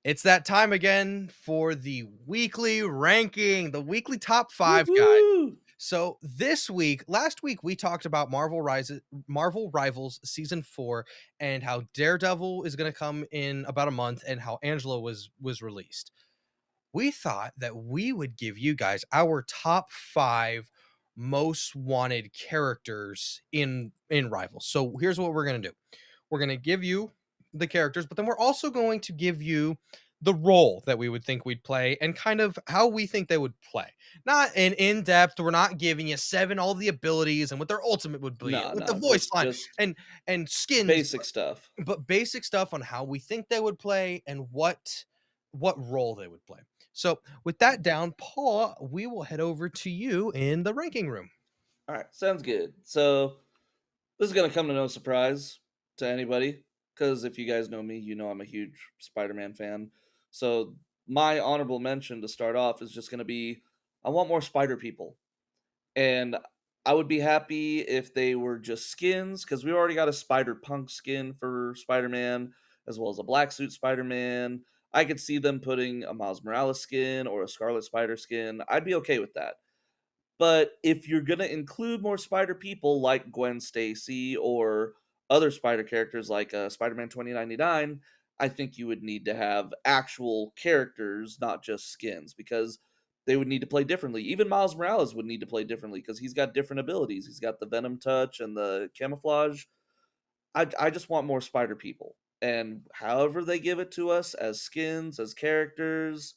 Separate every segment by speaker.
Speaker 1: It's that time again for the weekly ranking, the weekly top 5, guys.
Speaker 2: Woohoo!
Speaker 1: So this week last week, we talked about Marvel Rivals Season 4 and how Daredevil is gonna come in about a month and how Angela was released. We thought that we would give you guys our top 5 most wanted characters in Rivals. So here's what we're gonna do. We're gonna give you the characters, but then we're also going to give you the role that we would think we'd play and kind of how we think they would play. Not in depth. We're not giving you seven all the abilities and what their ultimate would be,
Speaker 2: No,
Speaker 1: with the
Speaker 2: no,
Speaker 1: voice line
Speaker 2: just
Speaker 1: and skins,
Speaker 2: basic stuff.
Speaker 1: but basic stuff on how we think they would play and what role they would play. So with that down, Paul, we will head over to you in the ranking room.
Speaker 2: All right, sounds good. So this is gonna come to no surprise to anybody, because if you guys know me, you know I'm a huge Spider-Man fan. So my honorable mention to start off is just gonna be I want more Spider people. And I would be happy if they were just skins, because we already got a Spider Punk skin for Spider Man, as well as a Black Suit Spider Man. I could see them putting a Miles Morales skin or a Scarlet Spider skin. I'd be okay with that. But if you're gonna include more Spider people like Gwen Stacy or other Spider characters like Spider-Man 2099, I think you would need to have actual characters, not just skins, because they would need to play differently. Even Miles Morales would need to play differently because he's got different abilities. He's got the Venom touch and the camouflage. I just want more Spider people. And however they give it to us as skins, as characters,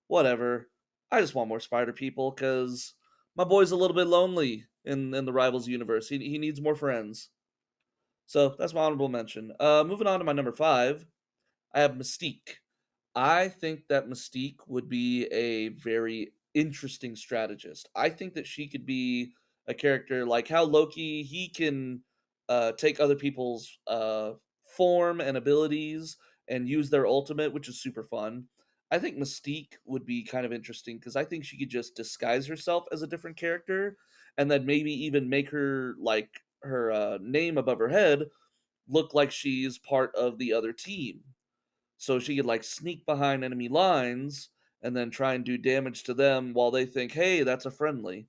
Speaker 2: whatever. I just want more Spider people because my boy's a little bit lonely in the Rivals universe. He needs more friends. So that's my honorable mention. Moving on to my number 5, I have Mystique. I think that Mystique would be a very interesting strategist. I think that she could be a character like how Loki, he can take other people's form and abilities and use their ultimate, which is super fun. I think Mystique would be kind of interesting because I think she could just disguise herself as a different character and then maybe even make her like her name above her head look like she's part of the other team, so she could like sneak behind enemy lines and then try and do damage to them while they think, "Hey, that's a friendly."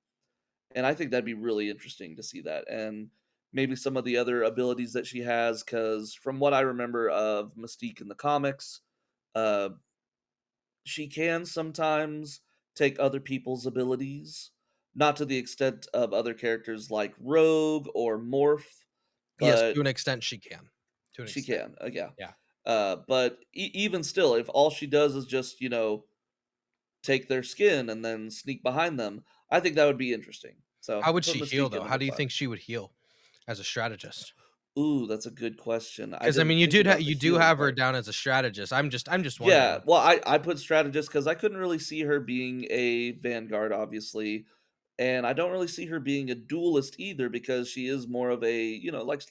Speaker 2: And I think that'd be really interesting to see that. And maybe some of the other abilities that she has, cuz from what I remember of Mystique in the comics, uh she can sometimes take other people's abilities, not to the extent of other characters like Rogue or Morph,
Speaker 1: Yes, to
Speaker 2: but
Speaker 1: an extent she can. To an
Speaker 2: she
Speaker 1: extent.
Speaker 2: can. Yeah.
Speaker 1: Yeah.
Speaker 2: But even still, if all she does is just, take their skin and then sneak behind them, I think that would be interesting. So
Speaker 1: How
Speaker 2: I
Speaker 1: would
Speaker 2: put
Speaker 1: she heal
Speaker 2: Mystique
Speaker 1: though?
Speaker 2: at
Speaker 1: How
Speaker 2: number
Speaker 1: do you
Speaker 2: 5.
Speaker 1: think she would heal as a strategist?
Speaker 2: Ooh, that's a good question. I
Speaker 1: Because I
Speaker 2: didn't
Speaker 1: mean,
Speaker 2: think about the
Speaker 1: you do
Speaker 2: healing
Speaker 1: have her
Speaker 2: part.
Speaker 1: down as a strategist. I'm just
Speaker 2: Yeah,
Speaker 1: wondering.
Speaker 2: well, I put strategist because I couldn't really see her being a vanguard, obviously, and I don't really see her being a duelist either because she is more of a,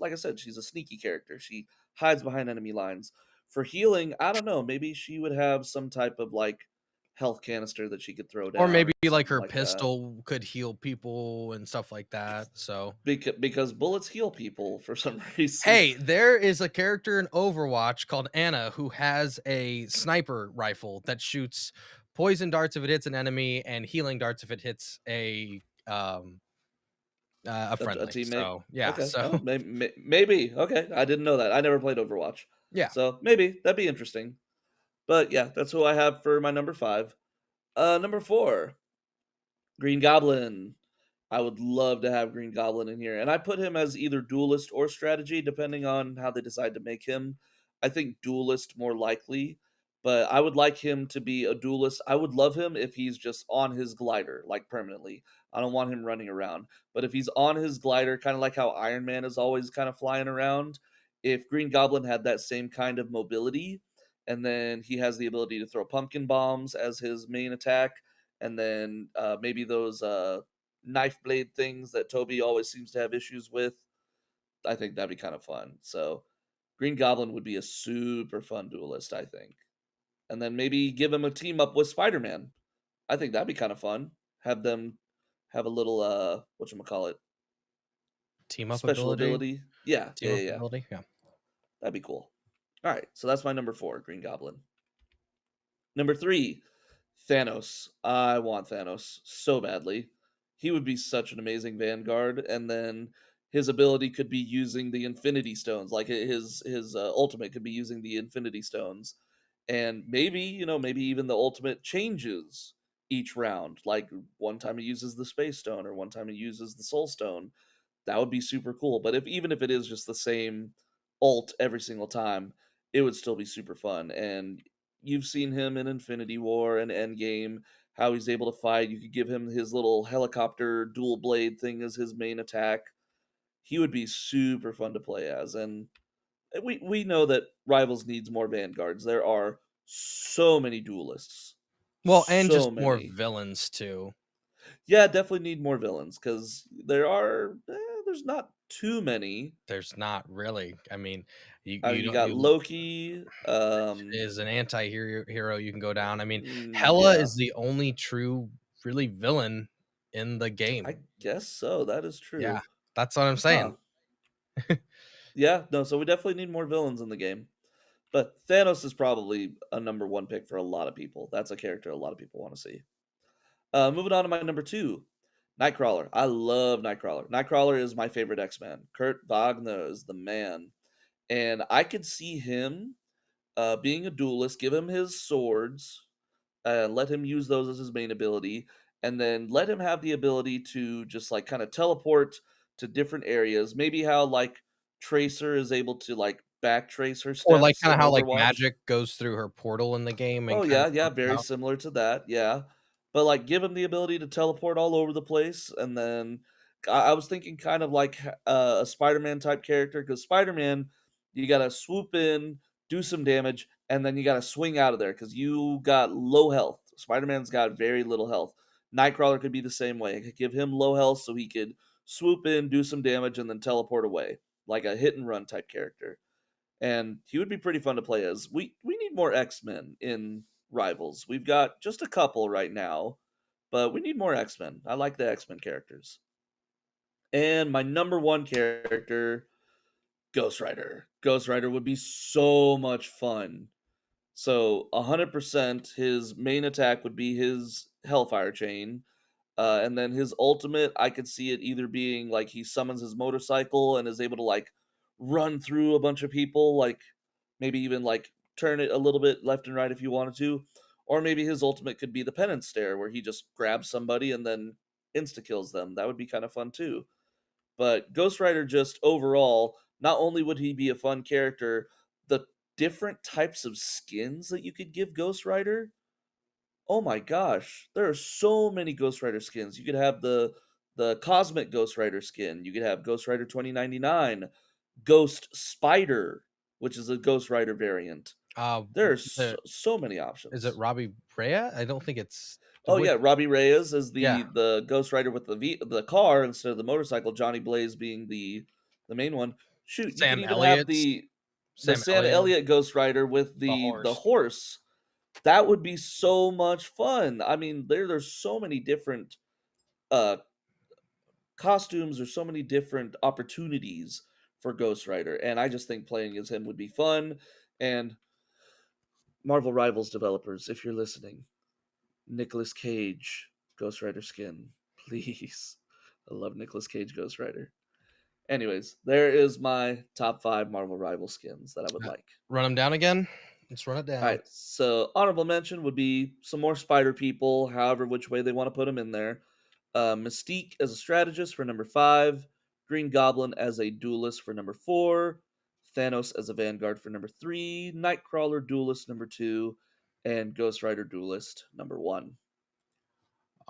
Speaker 2: like I said, she's a sneaky character. She hides behind enemy lines. For healing, I don't know. Maybe she would have some type of like health canister that she could throw
Speaker 1: Or
Speaker 2: down
Speaker 1: maybe
Speaker 2: or
Speaker 1: like
Speaker 2: something
Speaker 1: her
Speaker 2: like that.
Speaker 1: pistol could heal people and stuff like that. So,
Speaker 2: Because bullets heal people for some reason.
Speaker 1: hey, there is a character in Overwatch called Anna who has a sniper rifle that shoots poison darts if it hits an enemy and healing darts if it hits a
Speaker 2: A
Speaker 1: friendly.
Speaker 2: teammate.
Speaker 1: So, yeah,
Speaker 2: Okay.
Speaker 1: so
Speaker 2: Oh, maybe. Okay. I didn't know that. I never played Overwatch.
Speaker 1: yeah.
Speaker 2: So maybe that'd be interesting. But yeah, that's who I have for my number 5. Number 4, Green Goblin. I would love to have Green Goblin in here. And I put him as either duelist or strategy, depending on how they decide to make him. I think duelist more likely, but I would like him to be a duelist. I would love him if he's just on his glider, like permanently. I don't want him running around. But if he's on his glider, kind of like how Iron Man is always kind of flying around, if Green Goblin had that same kind of mobility, and then he has the ability to throw pumpkin bombs as his main attack, and then maybe those knife blade things that Toby always seems to have issues with. I think that'd be kind of fun. So Green Goblin would be a super fun duelist, I think. And then maybe give him a team up with Spider-Man. I think that'd be kind of fun. Have them have a little whatchamacallit,
Speaker 1: Team up
Speaker 2: special
Speaker 1: ability.
Speaker 2: ability. Yeah,
Speaker 1: Team
Speaker 2: yeah,
Speaker 1: up
Speaker 2: yeah, yeah.
Speaker 1: ability. Yeah.
Speaker 2: That'd be cool. All right, so that's my number 4, Green Goblin. Number 3, Thanos. I want Thanos so badly. He would be such an amazing Vanguard, and then his ability could be using the Infinity Stones, like, his ultimate could be using the Infinity Stones, and maybe, maybe even the ultimate changes each round, like, one time he uses the Space Stone, or one time he uses the Soul Stone. That would be super cool, but even if it is just the same ult every single time, it would still be super fun, and you've seen him in Infinity War and Endgame, how he's able to fight. You could give him his little helicopter dual blade thing as his main attack. He would be super fun to play as, and we know that Rivals needs more vanguards. There are so many duelists,
Speaker 1: Well, and
Speaker 2: so
Speaker 1: just more
Speaker 2: many.
Speaker 1: villains too.
Speaker 2: Yeah, definitely need more villains because there's not too many.
Speaker 1: There's not really. I mean,
Speaker 2: I mean,
Speaker 1: you
Speaker 2: you
Speaker 1: don't
Speaker 2: got
Speaker 1: you
Speaker 2: Loki.
Speaker 1: is an anti-hero you can go down. I mean, Hela
Speaker 2: Yeah,
Speaker 1: is the only true really villain in the
Speaker 2: I
Speaker 1: game.
Speaker 2: guess so. That is
Speaker 1: Yeah,
Speaker 2: true.
Speaker 1: that's what I'm
Speaker 2: Huh.
Speaker 1: saying.
Speaker 2: Yeah, no, so we definitely need more villains in the game. But Thanos is probably a number one pick for a lot of people. That's a character a lot of people want to see. Moving on to my number two, Nightcrawler. I love Nightcrawler. Nightcrawler is my favorite X Man. Kurt Wagner is the man. And I could see him being a duelist, give him his swords, let him use those as his main ability, and then let him have the ability to just like kind of teleport to different areas. Maybe how like Tracer is able to like backtrace her
Speaker 1: Or like
Speaker 2: steps
Speaker 1: kinda
Speaker 2: in
Speaker 1: how like
Speaker 2: Overwatch.
Speaker 1: magic goes through her portal in the game and
Speaker 2: Oh
Speaker 1: kinda
Speaker 2: yeah, yeah,
Speaker 1: comes
Speaker 2: very
Speaker 1: out.
Speaker 2: similar to that, yeah. But like give him the ability to teleport all over the place, and then I was thinking kind of like a Spider-Man type character because Spider-Man, you gotta swoop in, do some damage, and then you gotta swing out of there because you got low health. Spider-Man's got very little health. Nightcrawler could be the same way. I could give him low health so he could swoop in, do some damage, and then teleport away, like a hit and run type character, and he would be pretty fun to play as. We need more X-Men in Rivals. We've got just a couple right now, but we need more X-Men. I like the X-Men characters. And my number one character, Ghost Rider. Ghost Rider would be so much fun. So 100% his main attack would be his Hellfire Chain. And then his ultimate, I could see it either being like he summons his motorcycle and is able to like run through a bunch of people, like maybe even like turn it a little bit left and right if you wanted to. Or maybe his ultimate could be the penance stare where he just grabs somebody and then insta kills them. That would be kind of fun too. But Ghost Rider just overall, not only would he be a fun character, the different types of skins that you could give Ghost Rider, oh my gosh, there are so many Ghost Rider skins. You could have the Cosmic Ghost Rider skin. You could have Ghost Rider 2099, Ghost Spider, which is a Ghost Rider variant.
Speaker 1: Uh,
Speaker 2: There are so,
Speaker 1: the
Speaker 2: so many
Speaker 1: is it
Speaker 2: options.
Speaker 1: Robbie Rhea? I don't think it's
Speaker 2: Oh
Speaker 1: which
Speaker 2: yeah, Robbie Reyes is
Speaker 1: yeah,
Speaker 2: the Ghost Rider with the car instead of the motorcycle. Johnny Blaze being the main one. Shoot, you could
Speaker 1: Sam
Speaker 2: even have
Speaker 1: Elliott's
Speaker 2: the
Speaker 1: Sam
Speaker 2: Sam
Speaker 1: Elliott,
Speaker 2: Elliott Ghost Rider with
Speaker 1: the
Speaker 2: the
Speaker 1: horse.
Speaker 2: horse. That would be so much fun. I mean, there's so many different uh costumes or so many different opportunities for Ghost Rider, and I just think playing as him would be fun. And Marvel Rivals developers, if you're listening, Nicolas Cage Ghost Rider skin, please. I love Nicolas Cage Ghost Rider. Anyways, there is my top 5 Marvel Rival skins that I would
Speaker 1: Uh,
Speaker 2: like.
Speaker 1: Run them down again? Let's run it
Speaker 2: All
Speaker 1: down.
Speaker 2: right, so honorable mention would be some more spider people, however, which way they want to put them in there. Mystique as a strategist for number 5, Green Goblin as a duelist for number 4, Thanos as a vanguard for number 3, Nightcrawler duelist number 2, and Ghost Rider duelist number 1.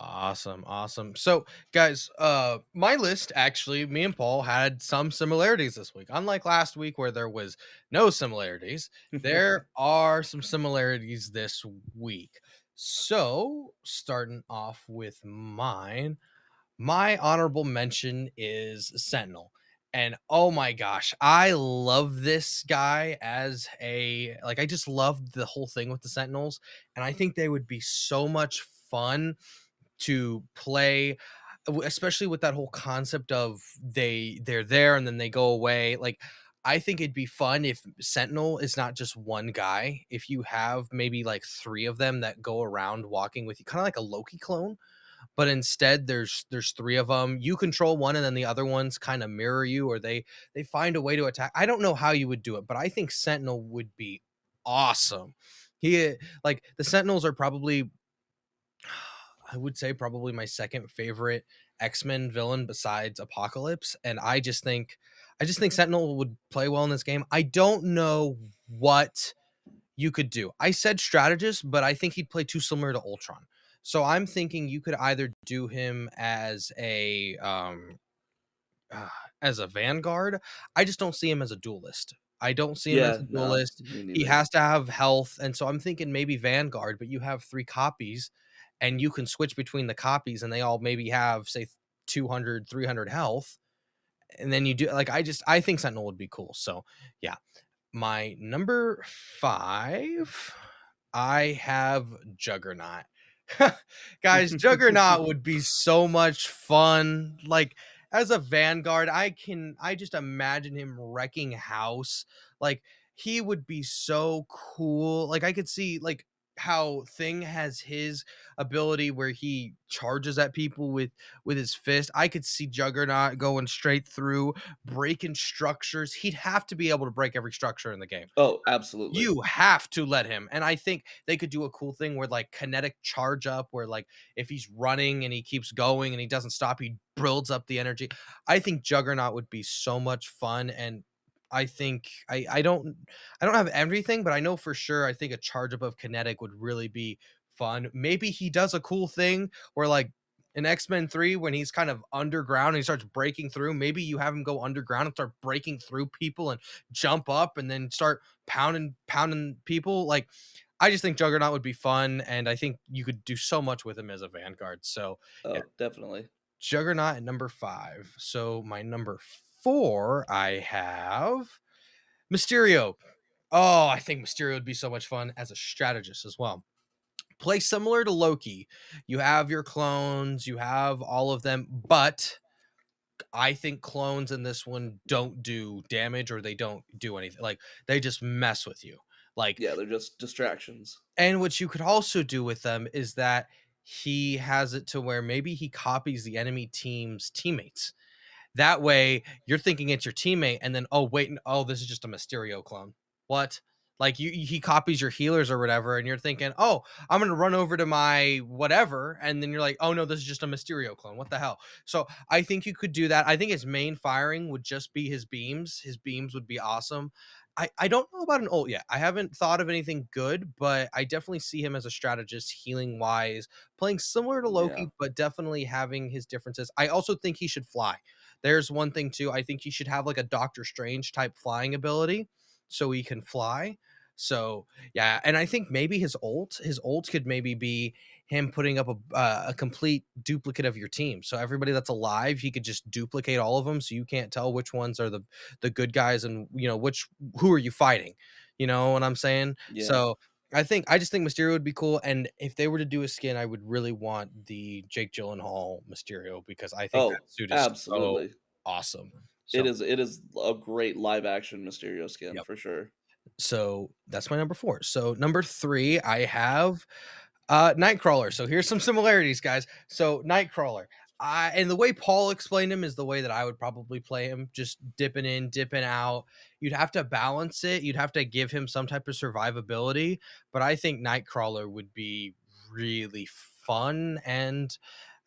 Speaker 1: Awesome, awesome. So, guys, my list actually, me and Paul had some similarities this week. Unlike last week where there was no similarities, there are some similarities this week. So, starting off with mine, my honorable mention is Sentinel. And oh my gosh, I love this guy as I just love the whole thing with the Sentinels. And I think they would be so much fun to play, especially with that whole concept of they're there and then they go away. Like I think it'd be fun if Sentinel is not just one guy. If you have maybe like 3 of them that go around walking with you, kinda like a Loki clone, but instead there's 3 of them. You control one and then the other ones kind of mirror you, or they find a way to attack. I don't know how you would do it, but I think Sentinel would be awesome. He like the Sentinels are probably I would say probably my second favorite X-Men villain besides Apocalypse, and I just think Sentinel would play well in this game. I don't know what you could do. I said strategist, but I think he'd play too similar to Ultron. So I'm thinking you could either do him uh, as a vanguard. I just don't see him as a duelist. I don't see him as
Speaker 2: Yeah,
Speaker 1: a
Speaker 2: no,
Speaker 1: duelist.
Speaker 2: me
Speaker 1: He
Speaker 2: neither.
Speaker 1: has to have health, and so I'm thinking maybe vanguard, but you have 3 copies and you can switch between the copies and they all maybe have say 200, 300 health, and then you do like I think Sentinel would be cool. So, yeah. My number 5, I have Juggernaut. Guys, Juggernaut would be so much fun. Like, as a vanguard, I just imagine him wrecking house. Like, he would be so cool. Like, I could see, like, how Thing has his ability where he charges at people with his fist. I could see Juggernaut going straight through, breaking structures. He'd have to be able to break every structure in the game.
Speaker 2: Oh, absolutely.
Speaker 1: You have to let him. And I think they could do a cool thing where like kinetic charge up, where like if he's running and he keeps going and he doesn't stop, he builds up the energy. I think Juggernaut would be so much fun. And I think I don't have everything, but I know for sure I think a charge up of kinetic would really be fun. Maybe he does a cool thing where like in X-Men 3 when he's kind of underground and he starts breaking through, maybe you have him go underground and start breaking through people and jump up and then start pounding people. Like, I just think Juggernaut would be fun, and I think you could do so much with him as a vanguard. So yeah,
Speaker 2: Oh, definitely.
Speaker 1: Juggernaut at number 5. So my number 4, I have Mysterio. Oh, I think Mysterio would be so much fun as a strategist as well. Play similar to Loki. You have your clones, you have all of them, but I think clones in this one don't do damage or they don't do anything. Like, they just mess with you. Like,
Speaker 2: Yeah, they're just distractions.
Speaker 1: and what you could also do with them is that he has it to where maybe he copies the enemy team's teammates. That way, you're thinking it's your teammate, and then, oh wait, oh, this is just a Mysterio clone. What? Like, he copies your healers or whatever, and you're thinking, oh, I'm gonna run over to my whatever, and then you're like, oh no, this is just a Mysterio clone. What the hell? So I think you could do that. I think his main firing would just be his beams. His beams would be awesome. I don't know about an ult yet. I haven't thought of anything good, but I definitely see him as a strategist, healing wise, playing similar to
Speaker 2: Yeah.
Speaker 1: Loki, but definitely having his differences. I also think he should fly. There's one thing too. I think he should have like a Doctor Strange type flying ability, so he can fly. So yeah, and I think maybe his ult could maybe be him putting up a complete duplicate of your team. So everybody that's alive, he could just duplicate all of them, so you can't tell which ones are the good guys and which who are you fighting. You know what I'm saying?
Speaker 2: Yeah.
Speaker 1: So I just think Mysterio would be cool, and if they were to do a skin, I would really want the Jake Gyllenhaal Mysterio because I think that
Speaker 2: Oh,
Speaker 1: suit is so
Speaker 2: absolutely.
Speaker 1: awesome.
Speaker 2: It
Speaker 1: So,
Speaker 2: is a great live action Mysterio skin
Speaker 1: yep.
Speaker 2: for sure.
Speaker 1: So that's my number 4. So number 3, I have Nightcrawler. So here's some similarities, guys. So Nightcrawler. And the way Paul explained him is the way that I would probably play him, just dipping in, dipping out. You'd have to balance it. You'd have to give him some type of survivability, but I think Nightcrawler would be really fun. And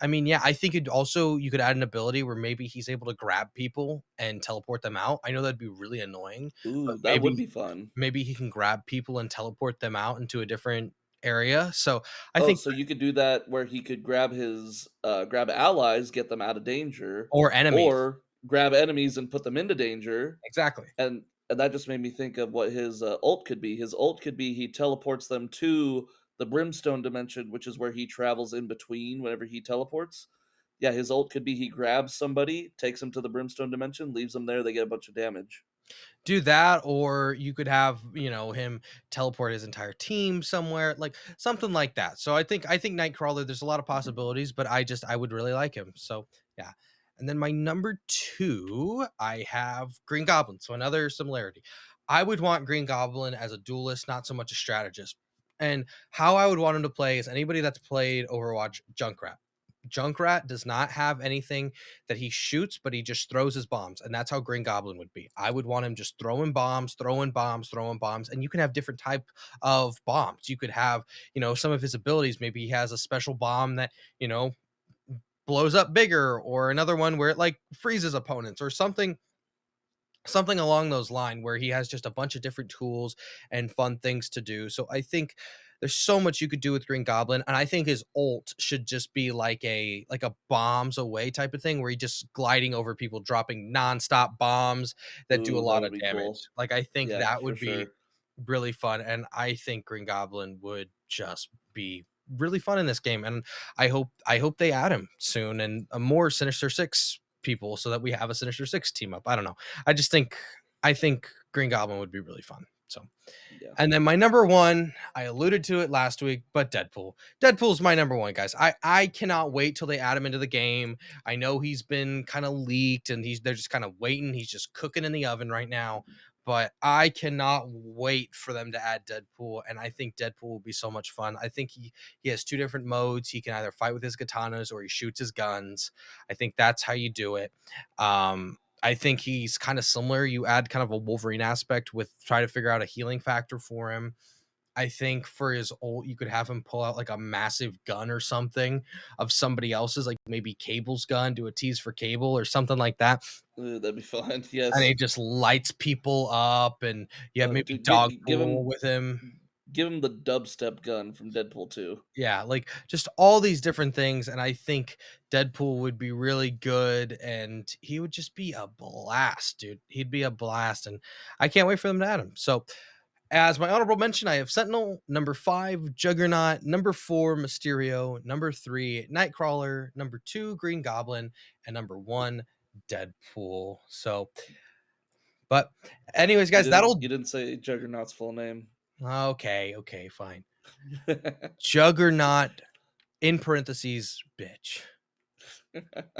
Speaker 1: I mean, yeah, I think you could add an ability where maybe he's able to grab people and teleport them out. I know that'd be really annoying, but
Speaker 2: Ooh, that would be fun.
Speaker 1: maybe he can grab people and teleport them out into a different area. So I
Speaker 2: Oh,
Speaker 1: think
Speaker 2: so you could do that where he could grab his grab allies, get them out of danger,
Speaker 1: or enemies.
Speaker 2: or grab enemies and put them into danger.
Speaker 1: Exactly.
Speaker 2: And that just made me think of what his ult could be. His ult could be he teleports them to the Brimstone dimension, which is where he travels in between whenever he teleports. Yeah, his ult could be he grabs somebody, takes them to the Brimstone dimension, leaves them there, they get a bunch of damage.
Speaker 1: Do that, or you could have, him teleport his entire team somewhere, like something like that. So I think Nightcrawler, there's a lot of possibilities, but I would really like him. So yeah. And then my number two, I have Green Goblin. So another similarity. I would want Green Goblin as a duelist, not so much a strategist. And how I would want him to play is anybody that's played Overwatch Junkrat. Junkrat does not have anything that he shoots, but he just throws his bombs. And that's how Green Goblin would be. I would want him just throwing bombs, throwing bombs, throwing bombs. And you can have different type of bombs. You could have, some of his abilities. Maybe he has a special bomb that, blows up bigger, or another one where it like freezes opponents or something along those line where he has just a bunch of different tools and fun things to do. So I think there's so much you could do with Green Goblin, and I think his ult should just be like a bombs away type of thing where he just gliding over people, dropping nonstop bombs that do a
Speaker 2: Ooh, that
Speaker 1: lot
Speaker 2: would
Speaker 1: of
Speaker 2: be cool.
Speaker 1: damage. Like I think
Speaker 2: Yeah,
Speaker 1: that
Speaker 2: for
Speaker 1: would be
Speaker 2: sure.
Speaker 1: really fun, and I think Green Goblin would just be really fun in this game. And I hope they add him soon and a more Sinister Six people so that we have a Sinister Six team up. I don't know. I think Green Goblin would be really fun. So,
Speaker 2: Yeah.
Speaker 1: and then my number one, I alluded to it last week, but Deadpool. Deadpool's my number one, guys. I cannot wait till they add him into the game. I know he's been kind of leaked and they're just kind of waiting. He's just cooking in the oven right now. But I cannot wait for them to add Deadpool, and I think Deadpool will be so much fun. I think he has two different modes. He can either fight with his katanas or he shoots his guns. I think that's how you do it. I think he's kind of similar. You add kind of a Wolverine aspect with try to figure out a healing factor for him. I think for his ult, you could have him pull out like a massive gun or something of somebody else's, like maybe Cable's gun, do a tease for Cable or something like that.
Speaker 2: Ooh, that'd be fun.
Speaker 1: And he
Speaker 2: Yes.
Speaker 1: just lights people up, and you have maybe
Speaker 2: Dude, give
Speaker 1: Dogpool
Speaker 2: him
Speaker 1: with him.
Speaker 2: the dubstep gun from Deadpool 2.
Speaker 1: Yeah, like just all these different things. And I think Deadpool would be really good and he would just be a blast, dude. He'd be a blast. And I can't wait for them to add him. So, as my honorable mention, I have Sentinel, number five, Juggernaut, number four, Mysterio, number three, Nightcrawler, number two, Green Goblin, and number one, Deadpool. So, but, anyways, guys, that'll
Speaker 2: You didn't say Juggernaut's full name.
Speaker 1: okay, okay, fine. Juggernaut in parentheses, bitch.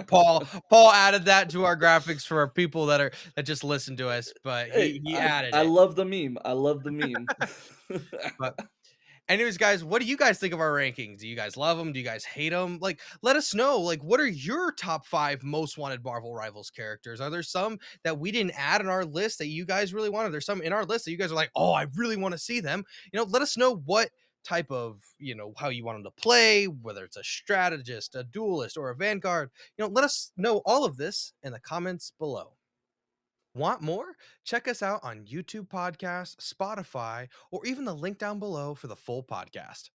Speaker 1: Paul added that to our graphics for our people that just listen to us, but
Speaker 2: Hey,
Speaker 1: he added
Speaker 2: I
Speaker 1: it.
Speaker 2: love the meme. I love the meme.
Speaker 1: But anyways, guys, what do you guys think of our rankings? Do you guys love them? Do you guys hate them? Like, let us know. Like, what are your top five most wanted Marvel Rivals characters? Are there some that we didn't add in our list that you guys really wanted? There's some in our list that you guys are like, oh, I really want to see them. Let us know what type of, how you want them to play, whether it's a strategist, a duelist, or a vanguard. Let us know all of this in the comments below. Want more? Check us out on YouTube Podcasts, Spotify, or even the link down below for the full podcast.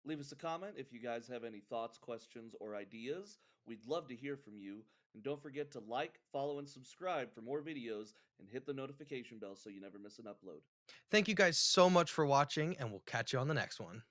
Speaker 2: Leave us a comment if you guys have any thoughts, questions, or ideas. We'd love to hear from you. And don't forget to like, follow, and subscribe for more videos and hit the notification bell so you never miss an upload.
Speaker 1: Thank you guys so much for watching, and we'll catch you on the next one.